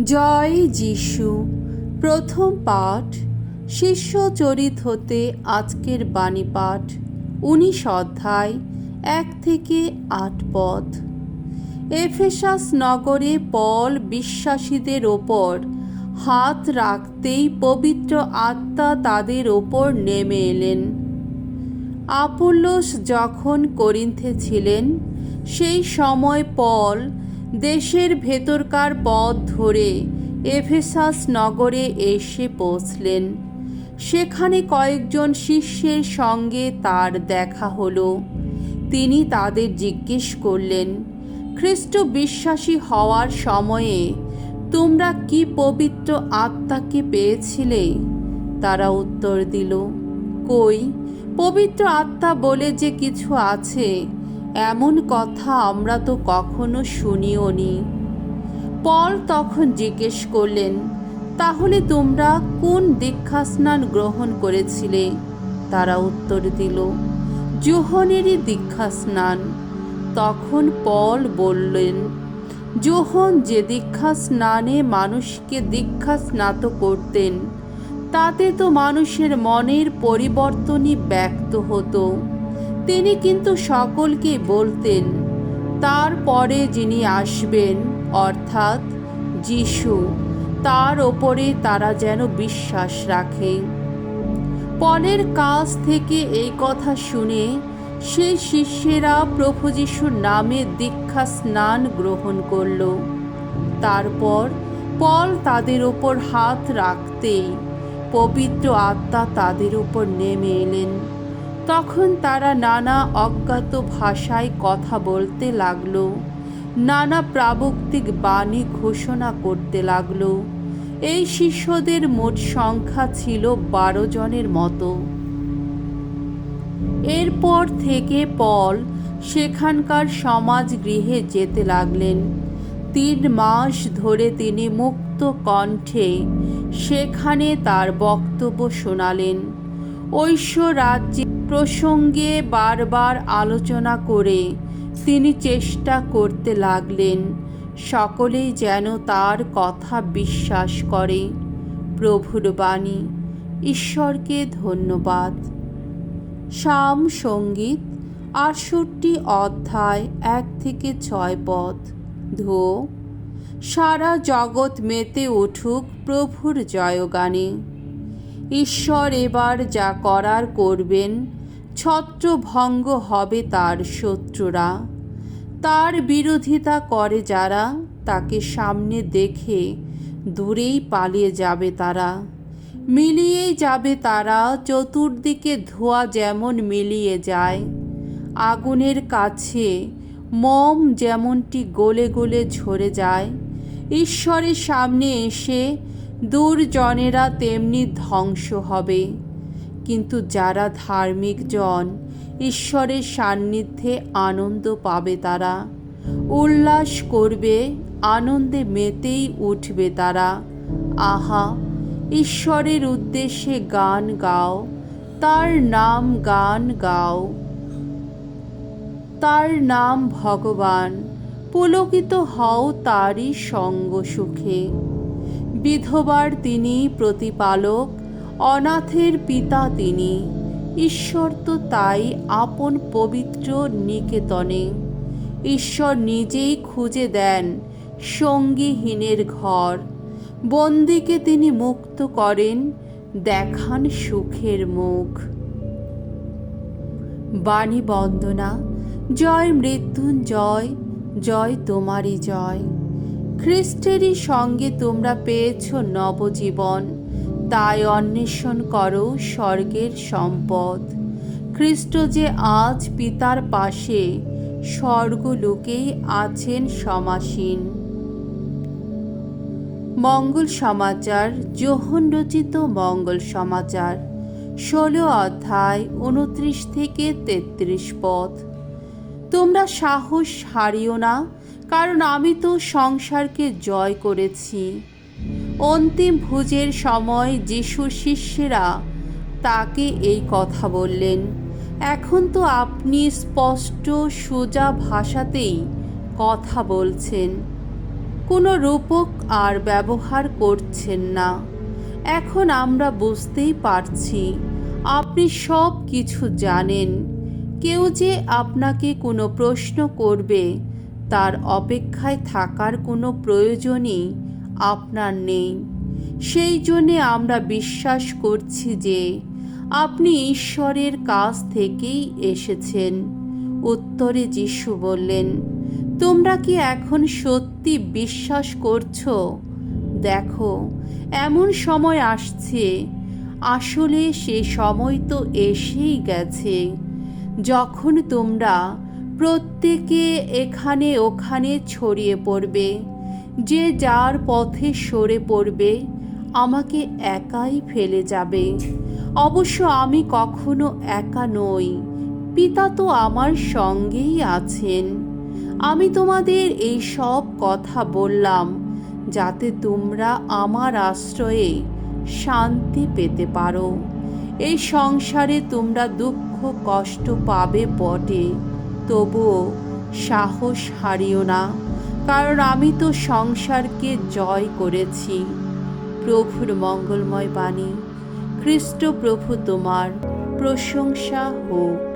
জয় যিশু। প্রথম পাঠ শিষ্য চরিত হতে আজকের বাণী পাঠ 19 অধ্যায় 1 থেকে 8 পদ। এফেসাস নগরে পল বিশ্বাসীদের ওপর হাত রাখতেই পবিত্র আত্মা তাদের ওপর নেমে এলেন। আপুল্লোস যখন করিন্থে ছিলেন, সেই সময় পল দেশের ভেতরকার পথ ধরে এফেসাস নগরে এসে পৌঁছলেন। সেখানে কয়েকজন শিষ্যের সঙ্গে তার দেখা হলো। তিনি তাদের জিজ্ঞেস করলেন, খ্রিস্ট বিশ্বাসী হওয়ার সময়ে তোমরা কি পবিত্র আত্মাকে পেয়েছিলে? তারা উত্তর দিল, কই, পবিত্র আত্মা বলে যে কিছু আছে, এমন কথা আমরা তো কখনো শুনিওনি। পল তখন জিজ্ঞেস করলেন, তাহলে তোমরা কোন দীক্ষাস্নান গ্রহণ করেছিলে? তারা উত্তর দিল, যোহনেরই দীক্ষাস্নান। তখন পল বললেন, যোহন যে দীক্ষাস্নানে মানুষকে দীক্ষাস্নাত করতেন, তাতে তো মানুষের মনের পরিবর্তনই ব্যক্ত হতো। তিনি কিন্তু সকলকে বলতেন, তারপরে যিনি আসবেন অর্থাৎ যিশু, তার ওপরে তারা যেন বিশ্বাস রাখে। পলের কাছ থেকে এই কথা শুনে সেই শিষ্যেরা প্রভু যিশুর নামে দীক্ষা স্নান গ্রহণ করল। তারপর পল তাদের ওপর হাত রাখতেই পবিত্র আত্মা তাদের উপর নেমে এলেন। তখন তারা নানা অজ্ঞাত ভাষায় কথা বলতে লাগলো, নানা প্রাবক্তিক বাণী ঘোষণা করতে লাগলো। এই শিষ্যদের মোট সংখ্যা ছিল 12 জনের মতো। এরপর থেকে পল সেখানকার সমাজগৃহে যেতে লাগলেন। 3 মাস ধরে তিনি মুক্ত কণ্ঠে সেখানে তার বক্তব্য শোনালেন। ঐশ্বরাজ্যের প্রসঙ্গে বারবার আলোচনা করে তিনি চেষ্টা করতে লাগলেন সকলেই যেন তার কথা বিশ্বাস করে। প্রভুর বাণী। ঈশ্বরকে ধন্যবাদ। সাম সঙ্গীত 68 অধ্যায় 1 থেকে 6 পদ। ধো, সারা জগৎ মেতে উঠুক প্রভুর জয়গানে। ঈশ্বর এবার যা করার করবেন, ছত্রভঙ্গ হবে তার শত্রুরা। তার বিরোধিতা করে যারা, তাকে সামনে দেখে দূরেই পালিয়ে যাবে তারা। মিলিয়েই যাবে তারা, চতুর্দিকে ধোঁয়া যেমন মিলিয়ে যায়। আগুনের কাছে মোম যেমনটি গলে গলে ঝরে যায়, ঈশ্বরের সামনে এসে দুর্জনেরা তেমনি ধ্বংস হবে। কিন্তু যারা ধার্মিক জন, ঈশ্বরের সান্নিধ্যে আনন্দ পাবে তারা। উল্লাস করবে, আনন্দে মেতেই উঠবে তারা। আহা, ঈশ্বরের উদ্দেশ্যে গান গাও, তার নাম গান গাও। তার নাম ভগবান, পুলকিত হও তারই সঙ্গ সুখে। বিধবার তিনি প্রতিপালক, অনাথের পিতা তিনি। ঈশ্বর তো তাই আপন পবিত্র নিকেতনে। ঈশ্বর নিজেই খুঁজে দেন সঙ্গীহীনের ঘর। বন্দীকে তিনি মুক্ত করেন, দেখান সুখের মুখ। বাণী বন্দনা। জয় মৃত্যুঞ্জয়, জয় তোমারই জয়। খ্রিস্টেরই সঙ্গে তোমরা পেয়েছ নবজীবন, তাই অন্বেষণ করো স্বর্গের সম্পদ। খ্রিস্ট যে আজ পিতার পাশে স্বর্গলোকেই আছেন সমাসীন। মঙ্গল সমাচার। যোহন রচিত মঙ্গল সমাচার 16 অধ্যায় 29 থেকে 33 পদ। তোমরা সাহস হারিও না, কারণ আমি তো সংসারকে জয় করেছি। অন্তিম ভোজের সময় যিশুর শিষ্যেরা তাকে এই কথা বললেন। এখন তো আপনি স্পষ্ট সোজা ভাষাতেই কথা বলছেন। কোনো রূপক আর ব্যবহার করছেন না। এখন আমরা বুঝতেই পারছি আপনি সব কিছু জানেন। কেউ যে আপনাকে কোনো প্রশ্ন করবে তার অপেক্ষায় থাকার কোনো প্রয়োজনই আপনার নেই। সেই জন্যে আমরা বিশ্বাস করছি যে আপনি ঈশ্বরের কাছ থেকেই এসেছেন। উত্তরে যিশু বললেন, তোমরা কি এখন সত্যি বিশ্বাস করছো? দেখো, এমন সময় আসছে, আসলে সে সময় তো এসেই গেছে, যখন তোমরা প্রত্যেকে এখানে ওখানে ছড়িয়ে পড়বে। যে যার পথে সরে পড়বে আমাকে একাই ফেলে যাবে। অবশ্য আমি কখনো একা নই, পিতা তো আমার সঙ্গেই আছেন। আমি তোমাদের এই সব কথা বললাম যাতে তোমরা আমার আশ্রয়ে শান্তি পেতে পারো। এই সংসারে তোমরা দুঃখ কষ্ট পাবে বটে, তবুও সাহস হারিও না, কারণ আমি তো সংসারকে জয় করেছি। প্রভুর মঙ্গলময় বাণী। খ্রিস্ট প্রভু তোমার প্রশংসা হোক।